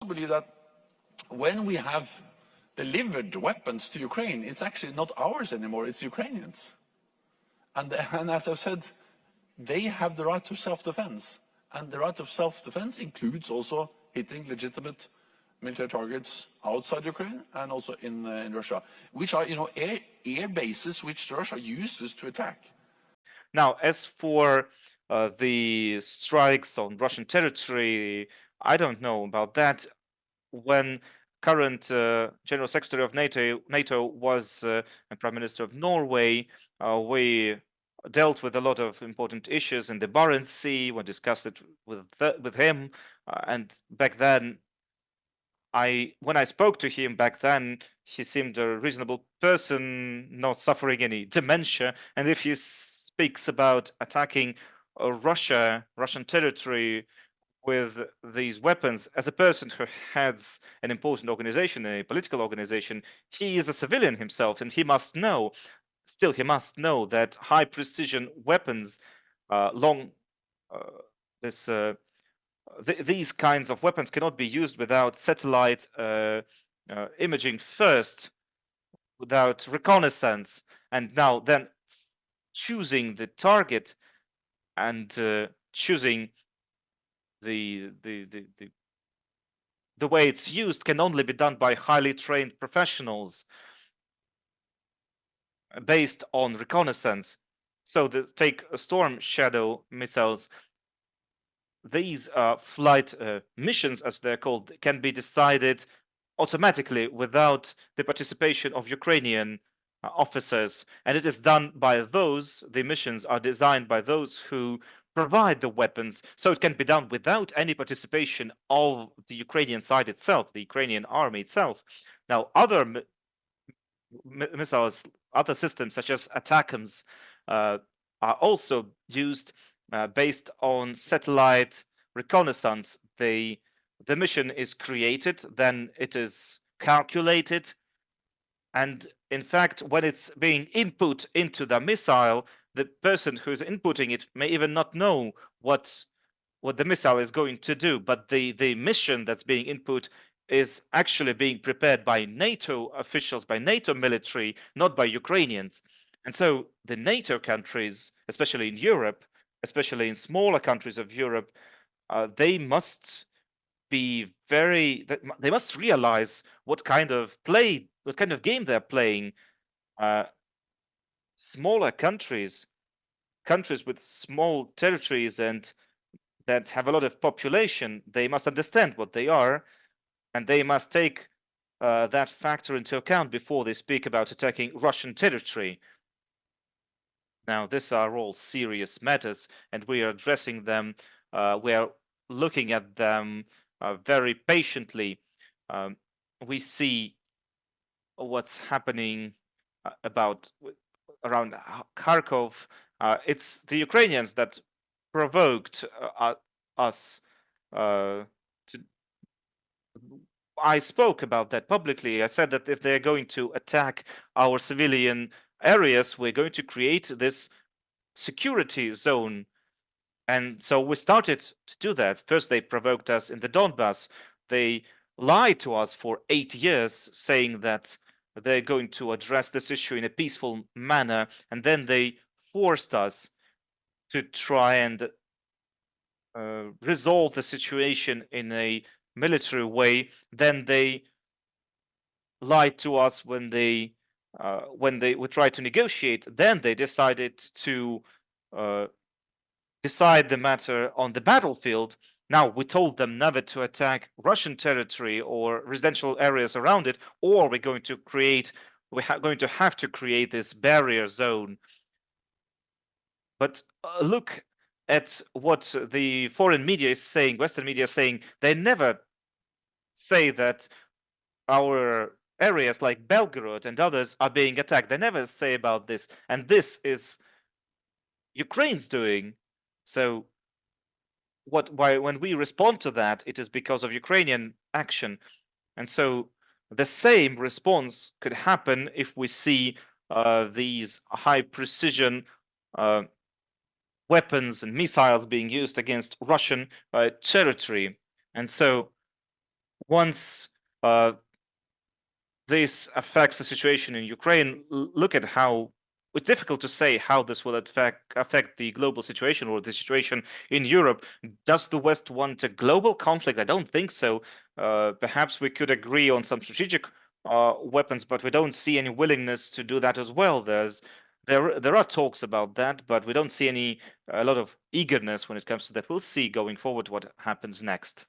believe that when we have delivered weapons to Ukraine, it's actually not ours anymore, it's Ukrainians. And as I've said, they have the right to self-defense. And the right of self-defense includes also hitting legitimate military targets outside Ukraine and also in Russia, which are, air bases which Russia uses to attack. Now, as for the strikes on Russian territory, I don't know about that. When current General Secretary of NATO was Prime Minister of Norway, we dealt with a lot of important issues in the Barents Sea. We discussed it with him, and back then, when I spoke to him back then, he seemed a reasonable person, not suffering any dementia. And if he speaks about attacking Russian territory with these weapons, as a person who heads an important organization, a political organization, he is a civilian himself, and he must know, still he must know that high precision weapons, long, these kinds of weapons cannot be used without satellite imaging first, without reconnaissance, and now then choosing the target and choosing the way it's used can only be done by highly trained professionals based on reconnaissance. So take Storm Shadow missiles. These flight missions, as they're called, can be decided automatically without the participation of Ukrainian officers, and it is done by those. The missions are designed by those who provide the weapons, so it can be done without any participation of the Ukrainian side itself, the Ukrainian army itself. Now, other missiles, other systems such as ATACMS are also used based on satellite reconnaissance. The mission is created, then it is calculated, and in fact, when it's being input into the missile, the person who's inputting it may even not know what the missile is going to do, but the mission that's being input is actually being prepared by NATO officials, by NATO military, not by Ukrainians. And so the NATO countries, especially in Europe, especially in smaller countries of Europe, they must be they must realize what kind of game they're playing. Smaller countries with small territories and that have a lot of population, they must understand what they are, and they must take that factor into account before they speak about attacking Russian territory. Now, these are all serious matters, and we are addressing them. We are looking at them very patiently. We see what's happening around Kharkov. It's the Ukrainians that provoked us to. I spoke about that publicly. I said that if they're going to attack our civilian areas, we're going to create this security zone. And so we started to do that. First, they provoked us in the Donbass. They lied to us for 8 years, saying that they're going to address this issue in a peaceful manner. And then they forced us to try and resolve the situation in a military way. Then they lied to us when they would try to negotiate. Then they decided to decide the matter on the battlefield. Now, we told them never to attack Russian territory or residential areas around it, or we're going to have to create this barrier zone. But look at what the foreign media is saying, Western media is saying. They never say that our areas like Belgorod and others are being attacked. They never say about this. And this is Ukraine's doing. So when we respond to that, it is because of Ukrainian action. And so the same response could happen if we see these high precision weapons and missiles being used against Russian territory. And so once this affects the situation in Ukraine, look at how it's difficult to say how this will affect the global situation or the situation in Europe. Does the West want a global conflict? I don't think so. Perhaps we could agree on some strategic weapons, but we don't see any willingness to do that as well. There are talks about that, but we don't see a lot of eagerness when it comes to that. We'll see going forward what happens next.